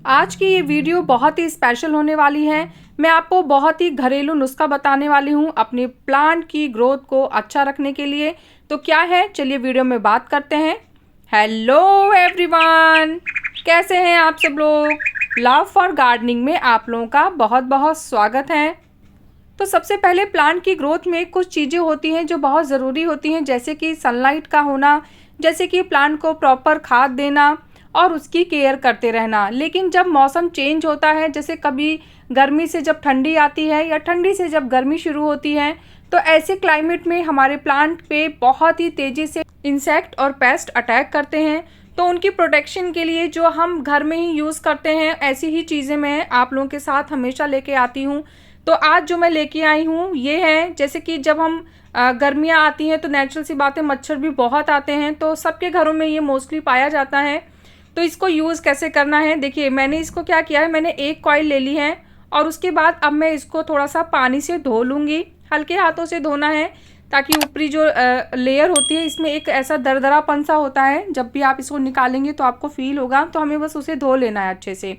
आज की ये वीडियो बहुत ही स्पेशल होने वाली है। मैं आपको बहुत ही घरेलू नुस्खा बताने वाली हूँ अपने प्लांट की ग्रोथ को अच्छा रखने के लिए। तो क्या है, चलिए वीडियो में बात करते हैं। हेलो एवरीवन, कैसे हैं आप सब लोग। लव फॉर गार्डनिंग में आप लोगों का बहुत बहुत स्वागत है। तो सबसे पहले प्लांट की ग्रोथ में कुछ चीज़ें होती हैं जो बहुत ज़रूरी होती हैं, जैसे कि सनलाइट का होना, जैसे कि प्लांट को प्रॉपर खाद देना और उसकी केयर करते रहना। लेकिन जब मौसम चेंज होता है, जैसे कभी गर्मी से जब ठंडी आती है या ठंडी से जब गर्मी शुरू होती है, तो ऐसे क्लाइमेट में हमारे प्लांट पे बहुत ही तेज़ी से इंसेक्ट और पेस्ट अटैक करते हैं। तो उनकी प्रोटेक्शन के लिए जो हम घर में ही यूज़ करते हैं, ऐसी ही चीज़ें मैं आप लोगों के साथ हमेशा लेके आती हूँ। तो आज जो मैं लेके आई हूँ ये है, जैसे कि जब हम गर्मियाँ आती हैं तो नेचुरल सी बात है, मच्छर भी बहुत आते हैं, तो सबके घरों में ये मोस्टली पाया जाता है। तो इसको यूज़ कैसे करना है, देखिए मैंने इसको क्या किया है, मैंने एक कॉइल ले ली है और उसके बाद अब मैं इसको थोड़ा सा पानी से धो लूँगी। हल्के हाथों से धोना है ताकि ऊपरी जो लेयर होती है, इसमें एक ऐसा दरदरापन सा होता है, जब भी आप इसको निकालेंगे तो आपको फील होगा। तो हमें बस उसे धो लेना है अच्छे से।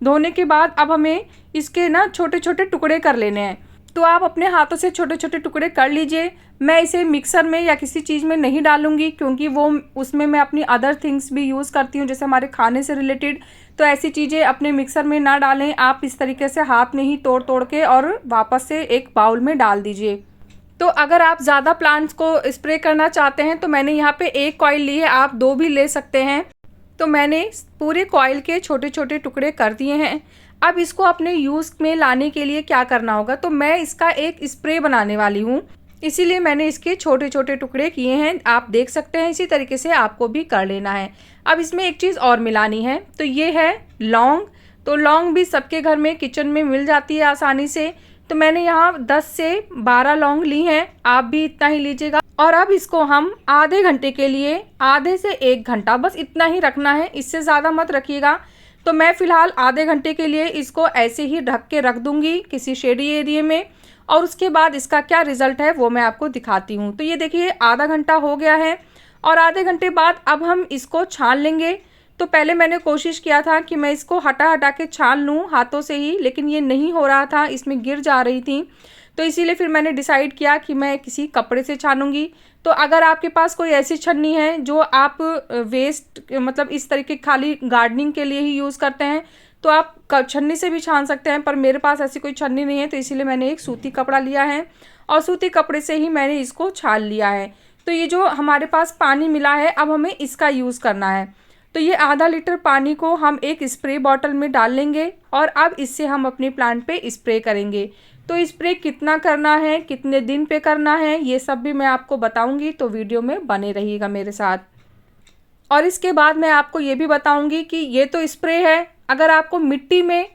धोने के बाद अब हमें इसके ना छोटे छोटे टुकड़े कर लेने हैं। तो आप अपने हाथों से छोटे छोटे टुकड़े कर लीजिए। मैं इसे मिक्सर में या किसी चीज़ में नहीं डालूंगी, क्योंकि वो उसमें मैं अपनी अदर थिंग्स भी यूज़ करती हूँ, जैसे हमारे खाने से रिलेटेड। तो ऐसी चीज़ें अपने मिक्सर में ना डालें, आप इस तरीके से हाथ में ही तोड़ तोड़ के और वापस से एक बाउल में डाल दीजिए। तो अगर आप ज़्यादा प्लांट्स को स्प्रे करना चाहते हैं तो मैंने यहाँ पे एक कॉइल ली है, आप 2 भी ले सकते हैं। तो मैंने पूरे कॉइल के छोटे छोटे टुकड़े कर दिए हैं। अब इसको अपने यूज़ में लाने के लिए क्या करना होगा, तो मैं इसका एक स्प्रे बनाने वाली हूँ, इसीलिए मैंने इसके छोटे छोटे टुकड़े किए हैं। आप देख सकते हैं, इसी तरीके से आपको भी कर लेना है। अब इसमें एक चीज़ और मिलानी है, तो ये है लौंग। तो लौंग भी सबके घर में किचन में मिल जाती है आसानी से। तो मैंने यहाँ 10 से 12 लौंग ली हैं, आप भी इतना ही लीजिएगा। और अब इसको हम आधे घंटे के लिए, आधे से 1 घंटा, बस इतना ही रखना है, इससे ज़्यादा मत रखिएगा। तो मैं फ़िलहाल आधे घंटे के लिए इसको ऐसे ही ढक के रख दूँगी किसी शेडी एरिया में, और उसके बाद इसका क्या रिज़ल्ट है वो मैं आपको दिखाती हूँ। तो ये देखिए आधा घंटा हो गया है और आधे घंटे बाद अब हम इसको छान लेंगे। तो पहले मैंने कोशिश किया था कि मैं इसको हटा हटा के छान लूँ हाथों से ही, लेकिन ये नहीं हो रहा था, इसमें गिर जा रही थी। तो इसीलिए फिर मैंने डिसाइड किया कि मैं किसी कपड़े से छानूंगी। तो अगर आपके पास कोई ऐसी छन्नी है जो आप वेस्ट मतलब इस तरीके खाली गार्डनिंग के लिए ही यूज़ करते हैं, तो आप छन्नी से भी छान सकते हैं, पर मेरे पास ऐसी कोई छन्नी नहीं है, तो इसीलिए मैंने एक सूती कपड़ा लिया है और सूती कपड़े से ही मैंने इसको छान लिया है। तो ये जो हमारे पास पानी मिला है, अब हमें इसका यूज़ करना है। तो ये आधा लीटर पानी को हम एक स्प्रे बॉटल में डाल लेंगे और अब इससे हम अपने प्लांट पे स्प्रे करेंगे। तो स्प्रे कितना करना है, कितने दिन पे करना है, ये सब भी मैं आपको बताऊंगी, तो वीडियो में बने रहिएगा मेरे साथ। और इसके बाद मैं आपको ये भी बताऊंगी कि ये तो स्प्रे है, अगर आपको मिट्टी में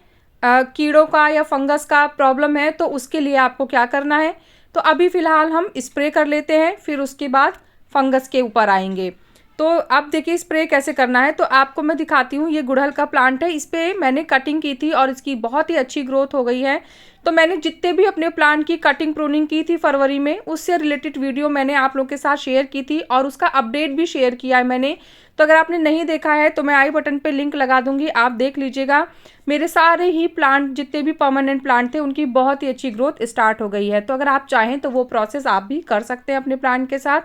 कीड़ों का या फंगस का प्रॉब्लम है तो उसके लिए आपको क्या करना है। तो अभी फ़िलहाल हम स्प्रे कर लेते हैं, फिर उसके बाद फंगस के ऊपर आएंगे। तो अब देखिए स्प्रे कैसे करना है, तो आपको मैं दिखाती हूँ। ये गुड़हल का प्लांट है, इस पर मैंने कटिंग की थी और इसकी बहुत ही अच्छी ग्रोथ हो गई है। तो मैंने जितने भी अपने प्लांट की कटिंग प्रूनिंग की थी फरवरी में, उससे रिलेटेड वीडियो मैंने आप लोगों के साथ शेयर की थी और उसका अपडेट भी शेयर किया है मैंने। तो अगर आपने नहीं देखा है तो मैं आई बटन पे लिंक लगा दूंगी, आप देख लीजिएगा। मेरे सारे ही प्लांट जितने भी परमानेंट प्लांट थे, उनकी बहुत ही अच्छी ग्रोथ स्टार्ट हो गई है। तो अगर आप चाहें तो वो प्रोसेस आप भी कर सकते हैं अपने प्लांट के साथ।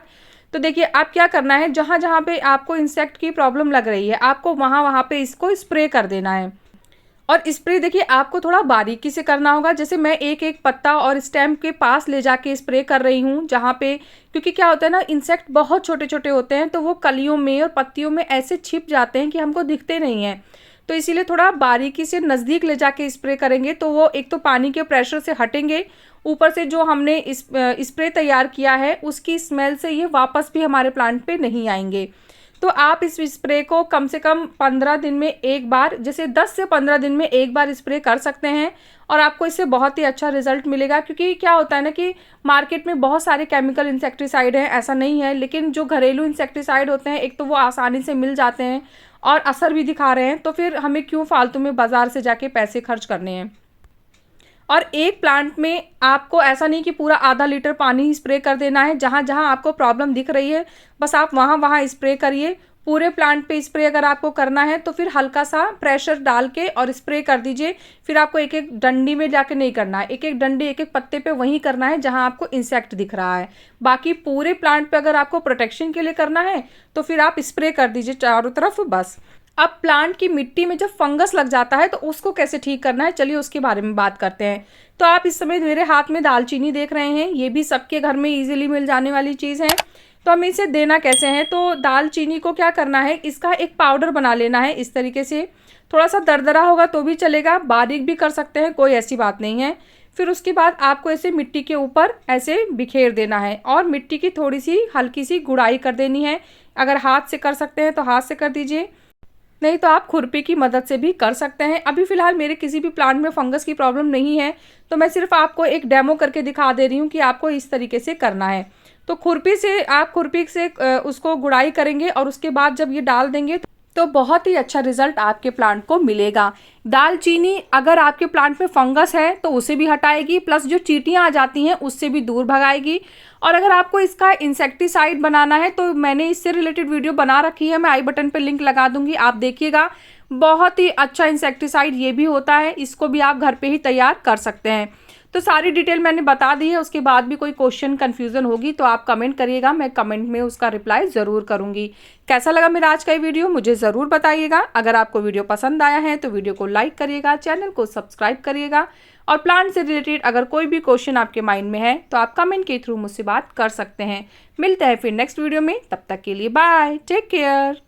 तो देखिए आप क्या करना है, जहाँ जहाँ पे आपको इंसेक्ट की प्रॉब्लम लग रही है, आपको वहाँ वहाँ पे इसको स्प्रे कर देना है। और स्प्रे देखिए आपको थोड़ा बारीकी से करना होगा, जैसे मैं एक एक पत्ता और स्टेम के पास ले जाके स्प्रे कर रही हूँ, जहाँ पे, क्योंकि क्या होता है ना, इंसेक्ट बहुत छोटे छोटे होते हैं, तो वो कलियों में और पत्तियों में ऐसे छिप जाते हैं कि हमको दिखते नहीं हैं। तो इसीलिए थोड़ा बारीकी से नज़दीक ले जाके स्प्रे करेंगे, तो वो एक तो पानी के प्रेशर से हटेंगे, ऊपर से जो हमने स्प्रे तैयार किया है उसकी स्मेल से ये वापस भी हमारे प्लांट पे नहीं आएंगे। तो आप इस स्प्रे को कम से कम 15 दिन में एक बार, जैसे 10 से 15 दिन में एक बार स्प्रे कर सकते हैं और आपको इससे बहुत ही अच्छा रिजल्ट मिलेगा। क्योंकि क्या होता है ना कि मार्केट में बहुत सारे केमिकल इंसेक्टिसाइड हैं, ऐसा नहीं है, लेकिन जो घरेलू इंसेक्टिसाइड होते हैं, एक तो वो आसानी से मिल जाते हैं और असर भी दिखा रहे हैं, तो फिर हमें क्यों फालतू में बाज़ार से जाके पैसे खर्च करने हैं। और एक प्लांट में आपको ऐसा नहीं कि पूरा आधा लीटर पानी ही स्प्रे कर देना है, जहाँ जहाँ आपको प्रॉब्लम दिख रही है बस आप वहाँ वहाँ स्प्रे करिए, पूरे प्लांट पे स्प्रे अगर आपको करना है तो फिर हल्का सा प्रेशर डाल के और स्प्रे कर दीजिए। फिर आपको एक एक डंडी में जाके नहीं करना है, एक एक डंडी एक एक पत्ते पे वहीं करना है जहां आपको इंसेक्ट दिख रहा है। बाकी पूरे प्लांट पे अगर आपको प्रोटेक्शन के लिए करना है तो फिर आप स्प्रे कर दीजिए चारों तरफ बस। अब प्लांट की मिट्टी में जब फंगस लग जाता है तो उसको कैसे ठीक करना है, चलिए उसके बारे में बात करते हैं। तो आप इस समय मेरे हाथ में दालचीनी देख रहे हैं, ये भी सबके घर में इजीली मिल जाने वाली चीज़ है। तो हमें इसे देना कैसे है, तो दालचीनी को क्या करना है, इसका एक पाउडर बना लेना है इस तरीके से। थोड़ा सा दरदरा होगा तो भी चलेगा, बारीक भी कर सकते हैं, कोई ऐसी बात नहीं है। फिर उसके बाद आपको ऐसे मिट्टी के ऊपर ऐसे बिखेर देना है और मिट्टी की थोड़ी सी हल्की सी गुड़ाई कर देनी है। अगर हाथ से कर सकते हैं तो हाथ से कर दीजिए, नहीं तो आप खुरपी की मदद से भी कर सकते हैं। अभी फ़िलहाल मेरे किसी भी प्लांट में फंगस की प्रॉब्लम नहीं है, तो मैं सिर्फ आपको एक डेमो करके दिखा दे रही हूँ कि आपको इस तरीके से करना है। तो खुरपी से उसको गुड़ाई करेंगे और उसके बाद जब ये डाल देंगे तो बहुत ही अच्छा रिजल्ट आपके प्लांट को मिलेगा। दालचीनी अगर आपके प्लांट में फंगस है तो उसे भी हटाएगी, प्लस जो चींटियां आ जाती हैं उससे भी दूर भगाएगी। और अगर आपको इसका इंसेक्टिसाइड बनाना है तो मैंने इससे रिलेटेड वीडियो बना रखी है, मैं आई बटन पे लिंक लगा दूंगी, आप देखिएगा। बहुत ही अच्छा इंसेक्टिसाइड ये भी होता है, इसको भी आप घर पे ही तैयार कर सकते हैं। तो सारी डिटेल मैंने बता दी है, उसके बाद भी कोई क्वेश्चन कन्फ्यूज़न होगी तो आप कमेंट करिएगा, मैं कमेंट में उसका रिप्लाई ज़रूर करूँगी। कैसा लगा मेरा आज का ये वीडियो मुझे ज़रूर बताइएगा। अगर आपको वीडियो पसंद आया है तो वीडियो को लाइक करिएगा, चैनल को सब्सक्राइब करिएगा और प्लांट से रिलेटेड अगर कोई भी क्वेश्चन आपके माइंड में है तो आप कमेंट के थ्रू मुझसे बात कर सकते हैं। मिलते हैं फिर नेक्स्ट वीडियो में, तब तक के लिए बाय, टेक केयर।